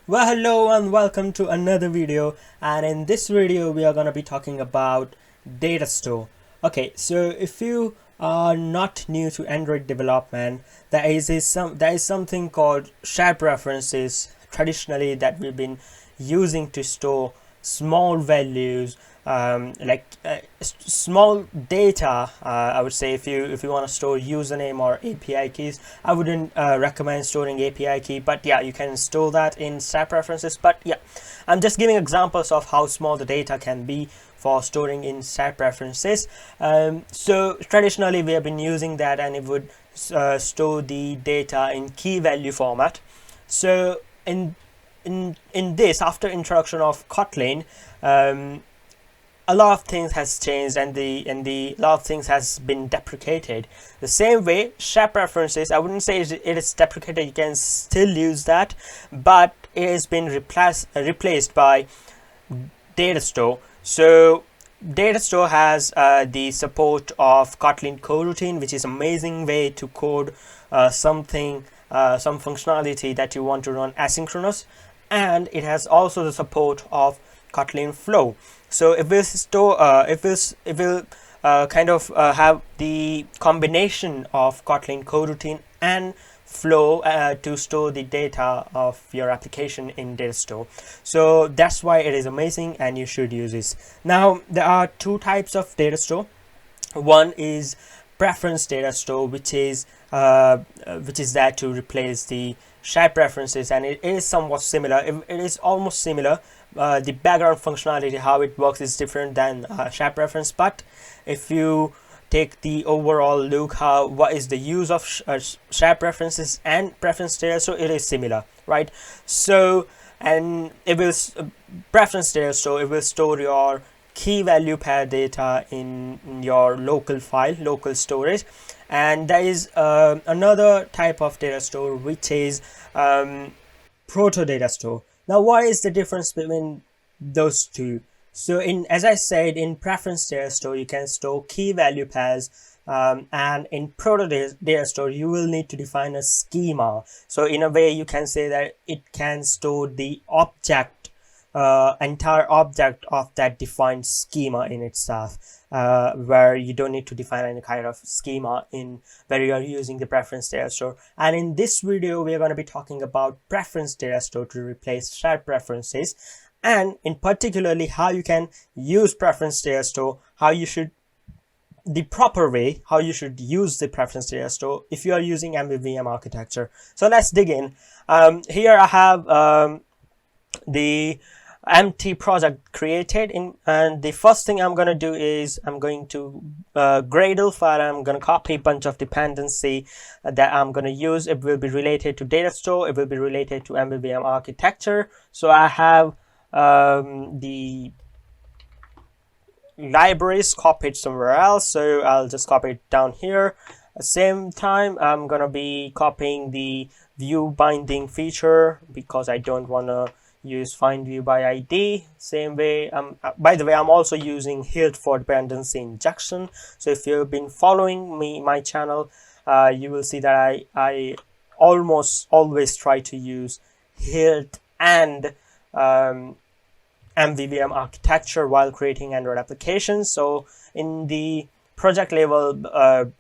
Well, hello and welcome to another video, and in this video we are going to be talking about data store. Okay, so if you are not new to Android development, there is something called shared preferences traditionally that we've been using to store small values, small data. I would say if you want to store username or API keys, I wouldn't recommend storing API key, but yeah, you can store that in shared preferences. But yeah, I'm just giving examples of how small the data can be for storing in shared preferences. So traditionally we have been using that, and it would store the data in key value format. So in this, after introduction of Kotlin, a lot of things has changed, and the lot of things has been deprecated. The same way, shared preferences, I wouldn't say it is deprecated, you can still use that, but it has been replaced by data store. So data store has the support of Kotlin coroutine, which is amazing way to code some functionality that you want to run asynchronous, and it has also the support of Kotlin flow. So it will store it will have the combination of Kotlin coroutine and flow to store the data of your application in data store. So that's why it is amazing, and you should use this. Now there are two types of data store. One is preference data store, which is there to replace the shared preferences, and it is somewhat similar. It is almost similar. The background functionality, how it works, is different than shared preference, but if you take the overall look what is the use of shared preferences and preference data, so it is similar, right? So, and it will preference data, so it will store your key value pair data in your local file, local storage. And there is another type of data store, which is Proto data store. Now what is the difference between those two? So as I said, in preference data store you can store key value pairs, and in Proto data store you will need to define a schema. So in a way you can say that it can store the object, entire object of that defined schema in itself, where you don't need to define any kind of schema in where you are using the preference data store. And in this video we are going to be talking about preference data store to replace shared preferences, and in particularly how you can use preference data store, the proper way how you should use the preference data store if you are using MVVM architecture. So let's dig in. Here I have the empty project created in, and the first thing I'm going to do is I'm going to Gradle file. I'm going to copy a bunch of dependency that I'm going to use. It will be related to data store, it will be related to MVVM architecture. So I have the libraries copied somewhere else, so I'll just copy it down here. At the same time I'm going to be copying the view binding feature because I don't want to use find view by ID. Same way, by the way, I'm also using HILT for dependency injection. So if you've been following my channel, you will see that I almost always try to use HILT and MVVM architecture while creating Android applications. So in the project level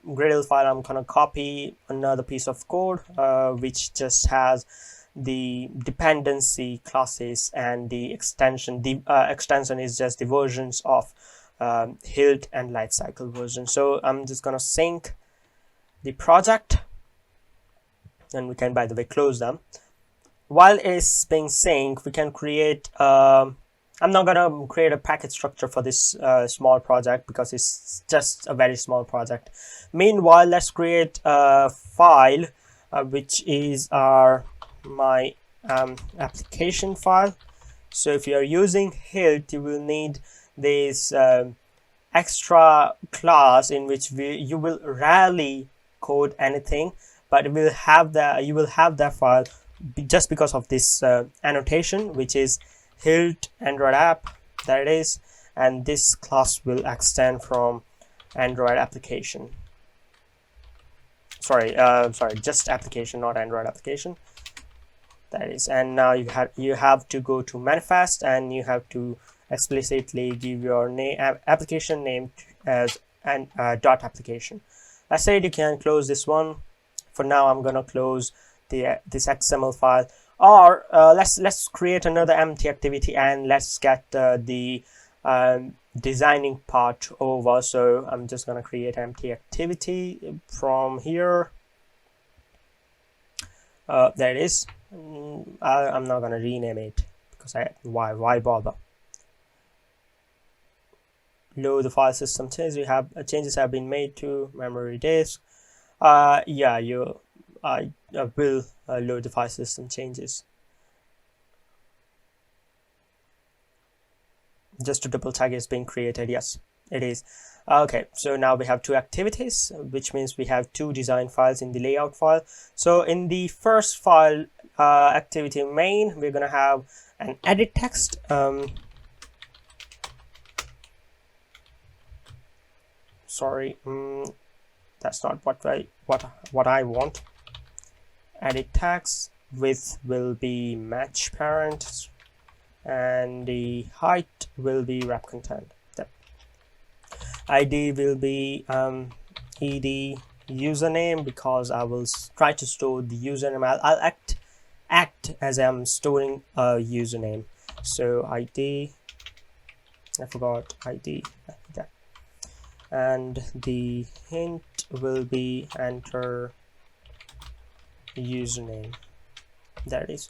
Gradle file, I'm gonna copy another piece of code which just has the dependency classes and the extension. The extension is just the versions of HILT and lifecycle version. So I'm just gonna sync the project, and we can, by the way, close them. While it's being synced, we can create I'm not gonna create a package structure for this small project because it's just a very small project. Meanwhile, let's create a file which is my application file. So if you are using HILT, you will need this extra class in which you will rarely code anything, but you will have that file just because of this annotation, which is HILT Android app. There it is, and this class will extend from Android application. Sorry, just application, not Android application. That is, and now you have to go to manifest, and you have to explicitly give your name, application name as and dot application. I said you can close this one. For now, I'm gonna close this XML file, or let's create another empty activity, and let's get the designing part over. So I'm just gonna create empty activity from here. There it is. I'm not gonna rename it because why bother. Load the file system changes. We have changes have been made to memory disk. Yeah, I will load the file system changes just to double check it's been created. Yes, it is. Okay, so now we have two activities, which means we have two design files in the layout file. So in the first file, activity main, we're gonna have an edit text. Sorry, that's not what I want. Edit text, width will be match parent, and the height will be wrap content. ID will be ed username, because I will try to store the username. I'll act as I'm storing a username. So ID, I forgot ID. And the hint will be enter username. There it is.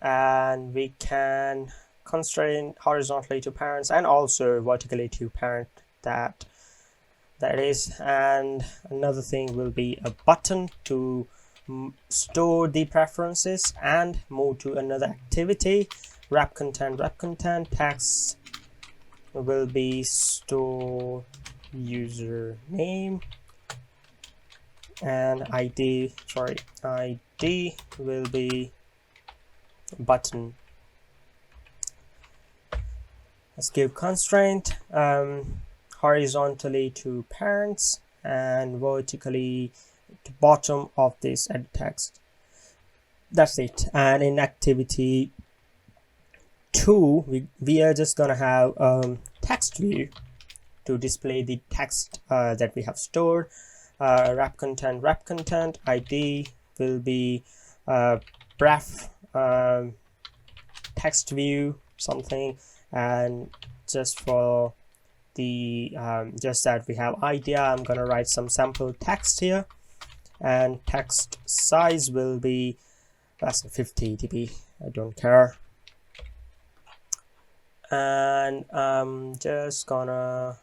And we can constrain horizontally to parents and also vertically to parent. That is. And another thing will be a button to store the preferences and move to another activity. Wrap content text will be store username, and ID will be button. Let's give constraint horizontally to parents and vertically to bottom of this edit text. That's it. And in activity 2, we are just gonna have text view to display the text that we have stored. Wrap content ID will be ref text view something, and just for the just that we have idea, I'm gonna write some sample text here, and text size will be 50 dB. I don't care. And I'm just gonna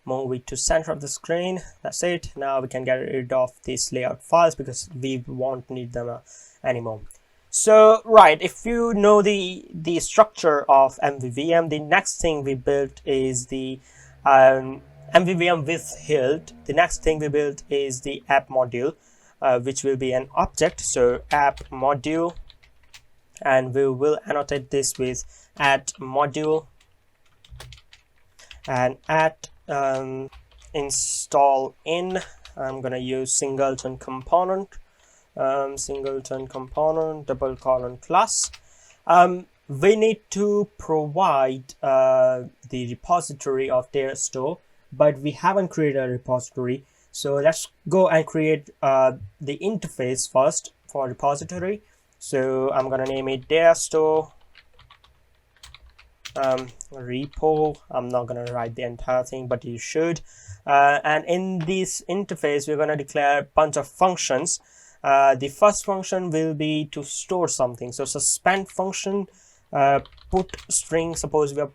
move it to center of the screen. That's it. Now we can get rid of these layout files because we won't need them anymore. So right, if you know the structure of MVVM, the next thing we built is the MVVM with HILT. The next thing we built is the app module, which will be an object. So app module, and we will annotate this with add module and add install in. I'm gonna use singleton component, double colon class. We need to provide the repository of Datastore, but we haven't created a repository. So let's go and create the interface first for repository. So I'm gonna name it Datastore repo. I'm not gonna write the entire thing, but you should. And in this interface, we're gonna declare a bunch of functions. The first function will be to store something. So suspend function, put string. Suppose we are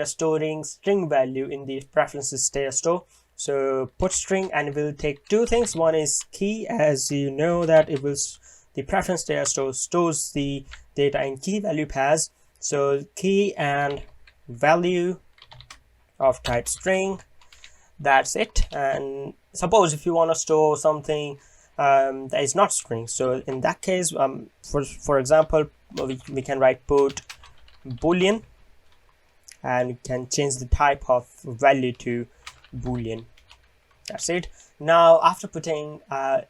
storing string value in the preferences Datastore. So put string, and it will take two things. One is key, as you know that the preference Datastore stores the data in key value pairs. So key and value of type string. That's it. And suppose if you want to store something that is not string, so in that case, for example, we can write put boolean, and we can change the type of value to boolean. That's it. Now after putting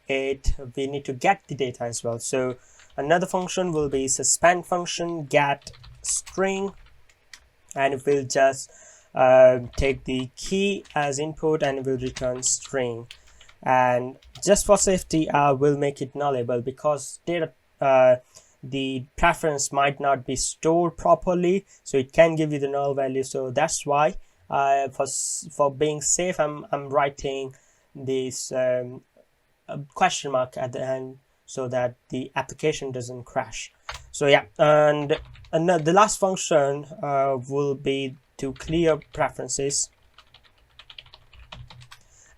it, we need to get the data as well. So Another function will be suspend function get string, and it will just take the key as input and it will return string. And just for safety, I will make it nullable because data the preference might not be stored properly, so it can give you the null value. So that's why for being safe, I'm writing this question mark at the end so that the application doesn't crash. So yeah, and the last function will be to clear preferences,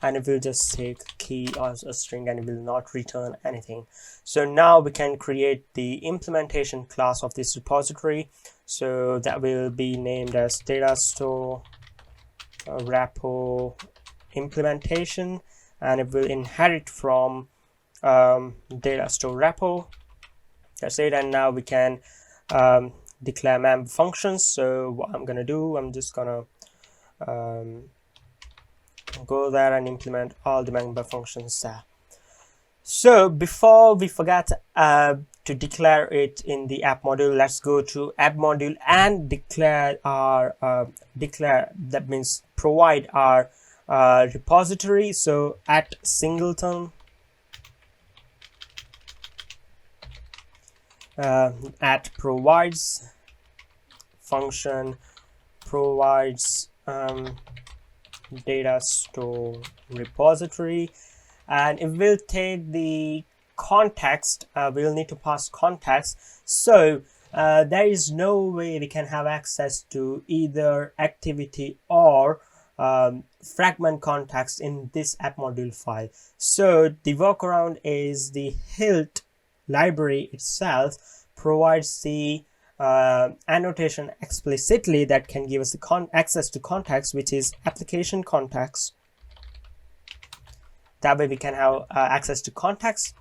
and it will just take key as a string and it will not return anything. So now we can create the implementation class of this repository. So that will be named as Datastore Repo Implementation, and it will inherit from Datastore Repo. That's it. And now we can declare member functions. So what I'm gonna do, I'm just gonna go there and implement all the member functions there. So before we forget to declare it in the app module, let's go to app module and declare our that means provide our repository. So at singleton at provides function provides Datastore repository, and it will take the context. We'll need to pass context. So there is no way we can have access to either activity or fragment context in this app module file. So the workaround is the HILT library itself provides the annotation explicitly that can give us the access to context, which is application context. That way we can have access to context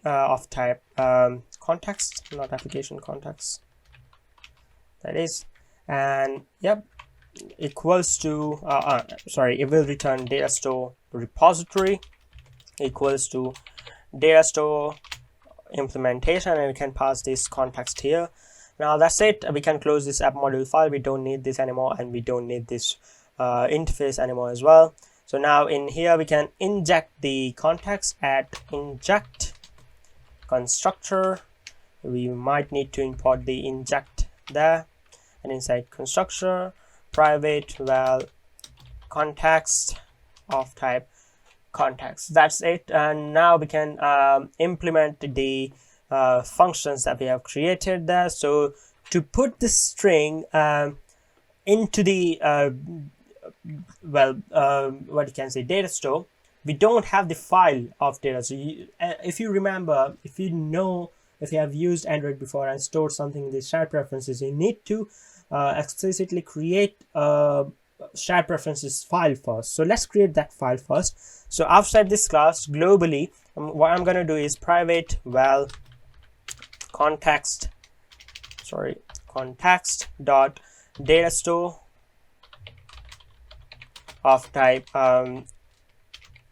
of type context, not application context. That is, and yep, equals to it will return Datastore repository equals to Datastore implementation, and we can pass this context here. Now that's it. We can close this app module file. We don't need this anymore, and we don't need this interface anymore as well. So now in here we can inject the context at inject constructor. We might need to import the inject there, and inside constructor private val context of type context. That's it. And now we can implement the functions that we have created there. So to put the string into the what you can say data store, we don't have the file of data. So if you remember, if you have used Android before and stored something in the shared preferences, you need to explicitly create a shared preferences file first. So let's create that file first. So outside this class globally, what I'm going to do is private val context dot datastore of type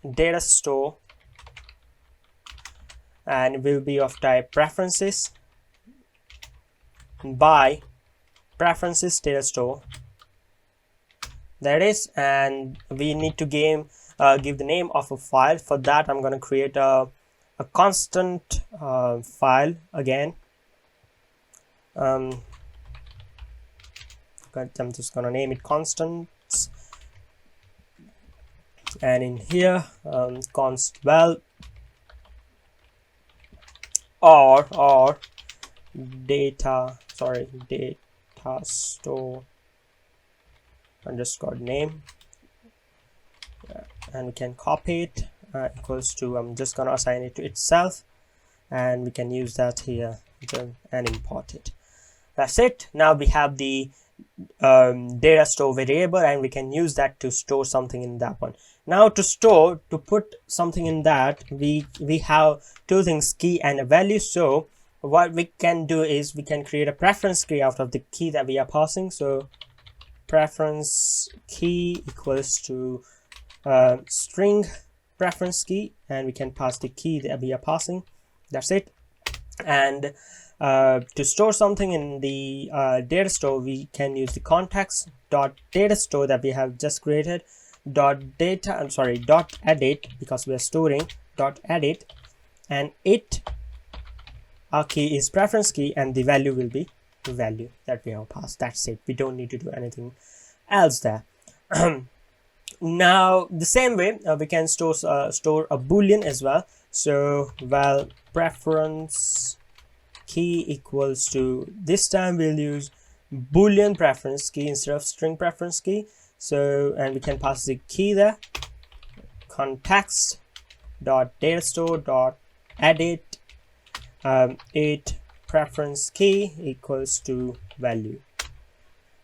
datastore, and it will be of type preferences by preferences datastore. There it is, and we need to give the name of a file. For that, I'm going to create a constant file again. I'm just going to name it constants, and in here const val or datastore underscore name, and we can copy it equals to, I'm just going to assign it to itself, and we can use that here and import it. That's it. Now we have the data store variable, and we can use that to store something in that one. Now to put something in that, we have two things, key and a value. So what we can do is we can create a preference key out of the key that we are passing. So preference key equals to string preference key, and we can pass the key that we are passing. That's it. And to store something in the data store, we can use the context dot data store that we have just created dot data, I'm sorry, dot edit, because we are storing dot edit, and it, our key is preference key, and the value will be the value that we have passed. That's it. We don't need to do anything else there. Now the same way we can store a boolean as well. So val preference key equals to, this time we'll use boolean preference key instead of string preference key. So, and we can pass the key there, context dot data store dot edit it preference key equals to value.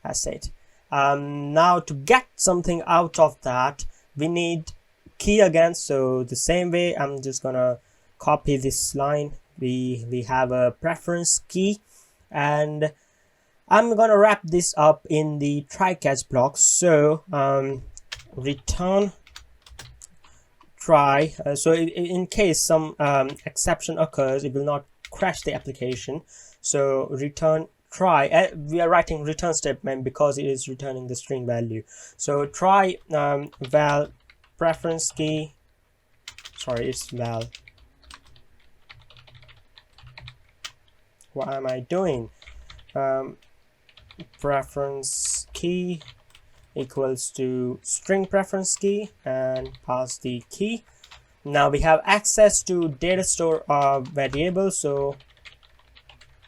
That's it. Now to get something out of that, we need key again. So the same way, I'm just gonna copy this line. We have a preference key, and I'm gonna wrap this up in the try catch block. So return try, so in case some exception occurs, it will not crash the application. So return try, we are writing return statement because it is returning the string value. So try val preference key, sorry, it's val, what am I doing, preference key equals to string preference key, and pass the key. Now we have access to data store variable, so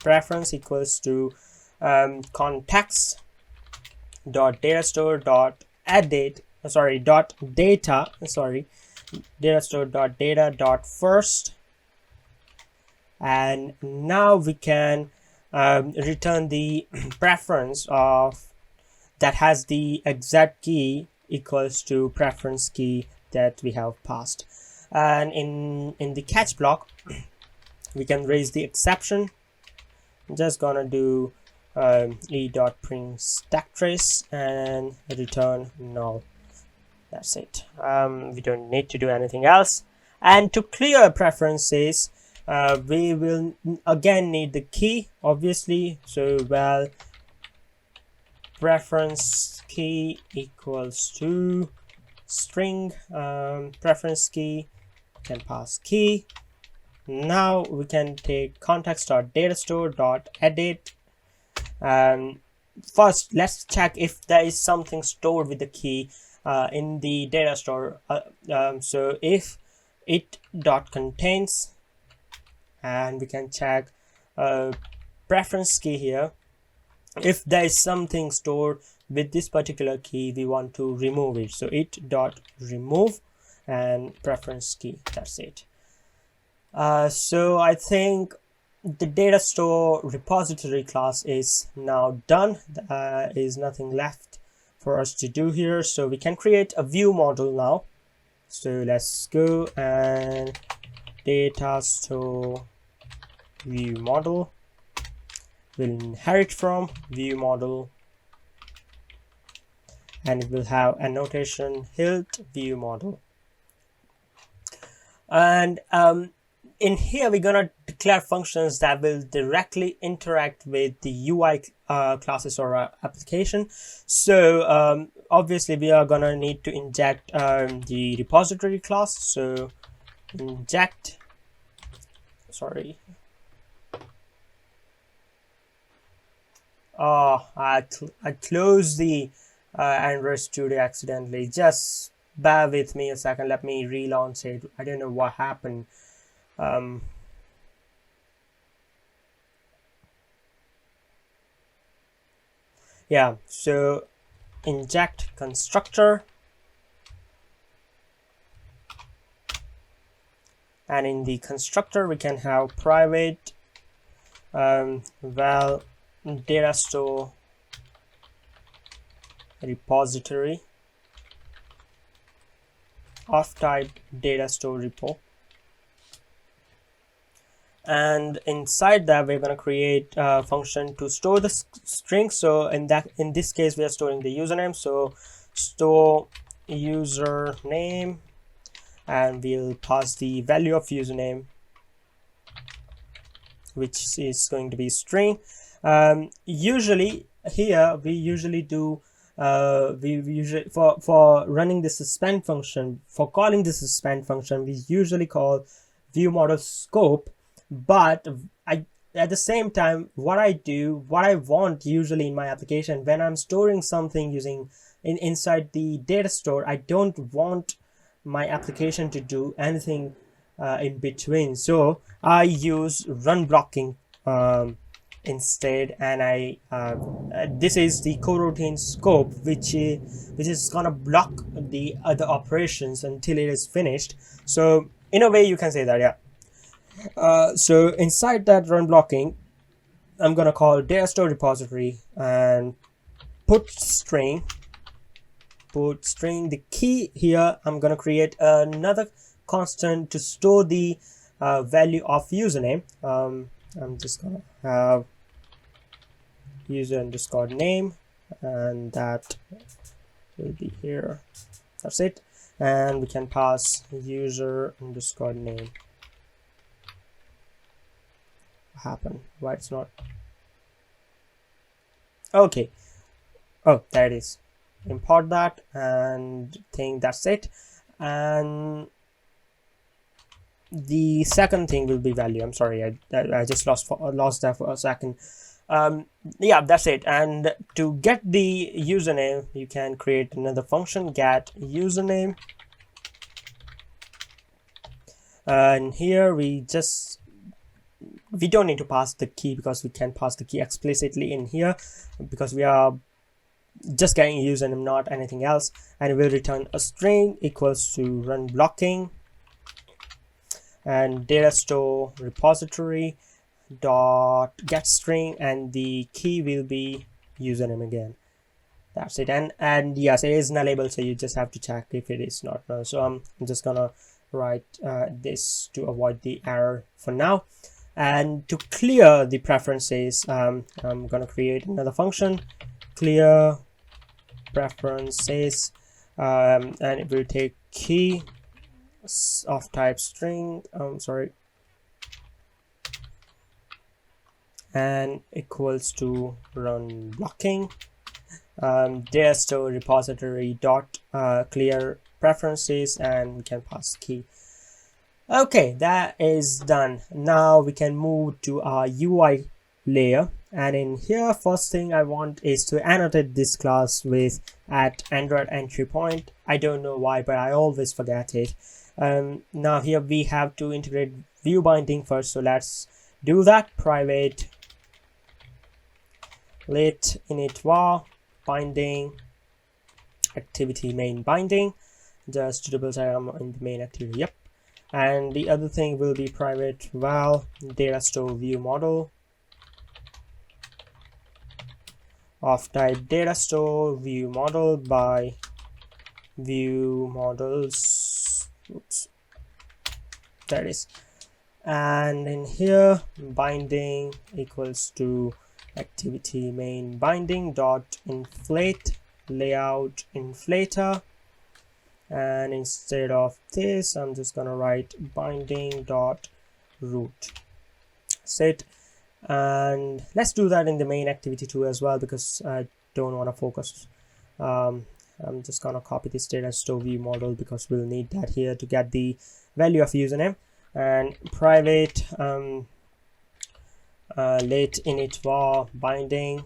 preference equals to context dot data store dot edit, sorry, dot data, sorry, data store dot data dot first, and now we can return the preference of that has the exact key equals to preference key that we have passed. And in the catch block, we can raise the exception. I'm just gonna do e.print stack trace and return null. That's it. We don't need to do anything else. And to clear preferences, we will again need the key, obviously. So val preference key equals to string preference key, can pass key. Now we can take context.datastore.edit. First, let's check if there is something stored with the key in the data store. So if it dot contains, and we can check preference key here. If there is something stored with this particular key, we want to remove it. So it dot remove and preference key. That's it. So I think the data store repository class is now done. There is nothing left for us to do here. So we can create a view model now. So let's go and data store view model will inherit from view model, and it will have annotation HILT view model. And in here we're gonna declare functions that will directly interact with the UI classes or application. So obviously we are gonna need to inject the repository class. So inject, sorry, I closed the Android Studio accidentally. Just bear with me a second. Let me relaunch it. I don't know what happened. Yeah, so inject constructor, and in the constructor we can have private val data store repository of type data store repo, and inside that we're going to create a function to store the string. So in this case we are storing the username, so store username, and we'll pass the value of username which is going to be string. Usually here we usually do we usually for running the suspend function, for calling the suspend function, we usually call ViewModel scope. But at the same time, what I want usually in my application, when I'm storing something using inside the data store, I don't want my application to do anything in between, so I use run blocking instead, and I this is the coroutine scope, which is gonna block the other operations until it is finished. So in a way you can say that, yeah. So inside that run blocking, I'm gonna call data store repository and put string the key. Here I'm gonna create another constant to store the value of username. I'm just gonna have user underscore name, and that will be here. That's it. And we can pass user underscore name. What happened? Why it's not? Okay. Oh, there it is. Import that and think that's it. And the second thing will be value. I'm sorry, I just lost that for a second. Yeah, that's it. And to get the username, you can create another function, get username, and here we don't need to pass the key, because we can pass the key explicitly in here, because we are just getting a username, not anything else. And we'll return a string equals to run blocking and data store repository dot get string, and the key will be username again. That's it. And yes, it is nullable, so you just have to check if it is not null. So I'm just gonna write this to avoid the error for now. And to clear the preferences, I'm gonna create another function, clear preferences, and it will take key of type string, and equals to run blocking, data store repository dot clear preferences, and we can pass key. Okay, that is done. Now we can move to our UI layer, and in here, first thing I want is to annotate this class with @Android entry point. I don't know why, but I always forget it. Now here we have to integrate view binding first, so let's do that. Private let init var binding activity main binding, just to double check I'm in the main activity. Yep. And the other thing will be private val data store view model of type data store view model by view models. Oops, there it is. And in here, binding equals to activity main binding dot inflate layout inflator, and instead of this I'm just gonna write binding dot root set. And let's do that in the main activity too as well, because I don't want to focus. I'm just gonna copy this data store view model, because we'll need that here to get the value of username. And private let init var binding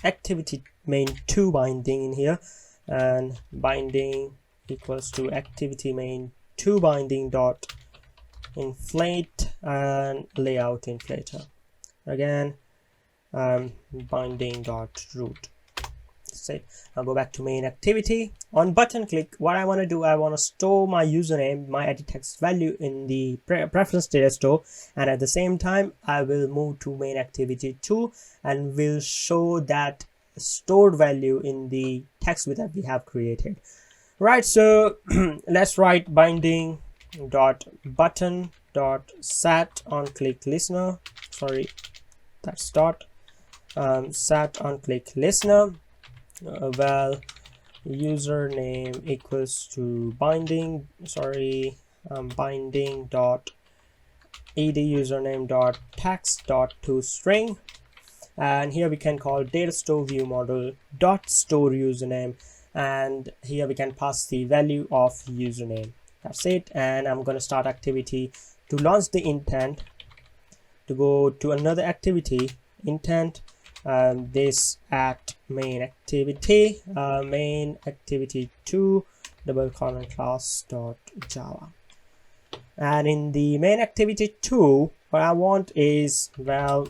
activity main to binding in here, and binding equals to activity main to binding dot inflate and layout inflator. Again, binding dot root. Say, I'll go back to main activity. On button click, what I want to do, I want to store my username, my edit text value in the preference data store, and at the same time I will move to main activity 2 and will show that stored value in the text that we have created. Right, so let's write binding dot button dot set on click listener. Sorry, that's dot set on click listener. Well, username equals to binding. Sorry, binding dot ed username dot text dot toString, and here we can call datastore ViewModel dot store username, and here we can pass the value of username. That's it. And I'm going to start activity to launch the intent, to go to another activity, intent, this at main activity, main activity 2 double colon class dot java. And in the main activity 2, what I want is, well,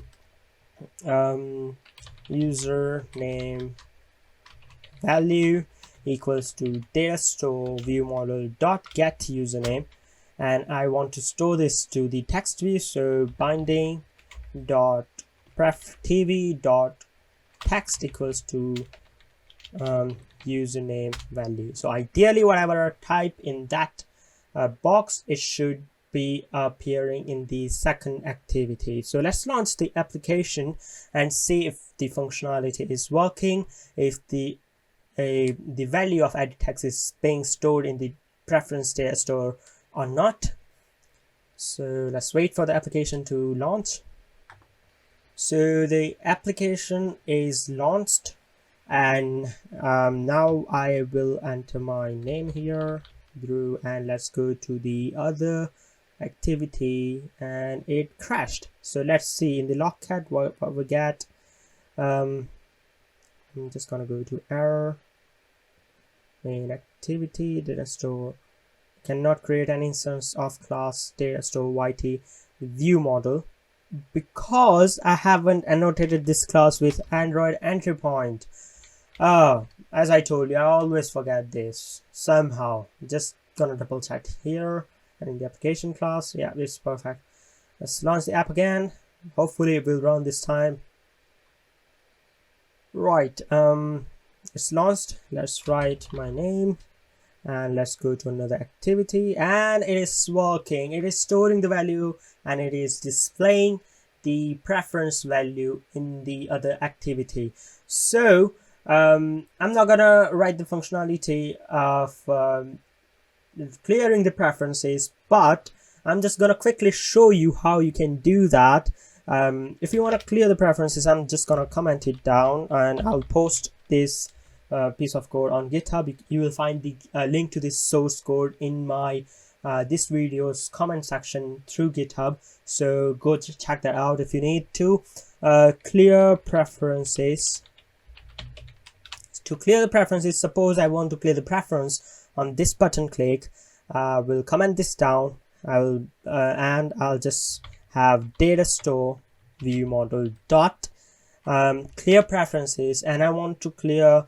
username value equals to datastore ViewModel dot get username, and I want to store this to the text view, so binding dot pref tv dot text equals to username value. So ideally, whatever I type in that box, it should be appearing in the second activity. So let's launch the application and see if the functionality is working, if the value of edit text is being stored in the preference data store or not. So let's wait for the application to launch. So the application is launched, and now I will enter my name here, Drew, and let's go to the other activity, and it crashed. So let's see in the logcat what we get. I'm just gonna go to error, main activity, data store, cannot create an instance of class data store yt view model because I haven't annotated this class with Android entry point. As I told you, I always forget this somehow. Just gonna double check here, and in the application class, yeah, this is perfect. Let's launch the app again. Hopefully it will run this time. Right, it's launched. Let's write my name, and let's go to another activity, and it is working. It is storing the value, and it is displaying the preference value in the other activity. So I'm not gonna write the functionality of clearing the preferences, but I'm just gonna quickly show you how you can do that. If you want to clear the preferences, I'm just gonna comment it down, and I'll post this piece of code on GitHub. You will find the link to this source code in my this video's comment section through GitHub, so go to check that out if you need to. Clear preferences. To clear the preferences, suppose I want to clear the preference on this button click, we'll comment this down. I'll just have datastore ViewModel dot clear preferences, and I want to clear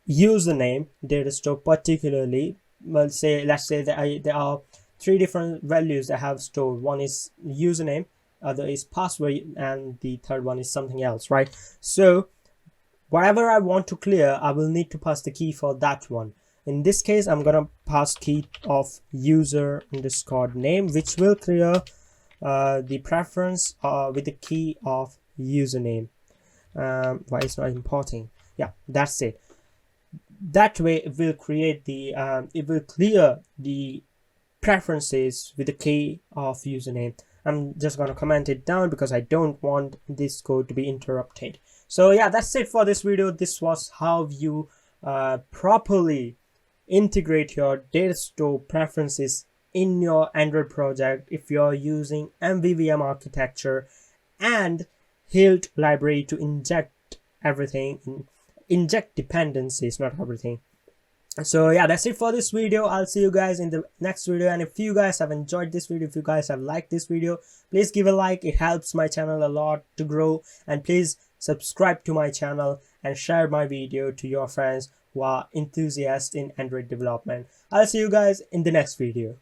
username datastore particularly. Let's say that there are 3 different values I have stored. One is username, other is password, and the third one is something else, right? So whatever I want to clear, I will need to pass the key for that one. In this case, I'm gonna pass key of user underscore name, which will clear the preference with the key of username. Why it's not importing? Yeah, that's it. That way it will create the it will clear the preferences with the key of username. I'm just gonna comment it down because I don't want this code to be interrupted. So yeah, that's it for this video. This was how you properly integrate your data store preferences in your Android project if you're using MVVM architecture and HILT library to inject everything, inject dependencies, not everything. So yeah, that's it for this video. I'll see you guys in the next video, and if you guys have enjoyed this video, if you guys have liked this video, please give a like. It helps my channel a lot to grow, and please subscribe to my channel and share my video to your friends who are enthusiasts in Android development. I'll see you guys in the next video.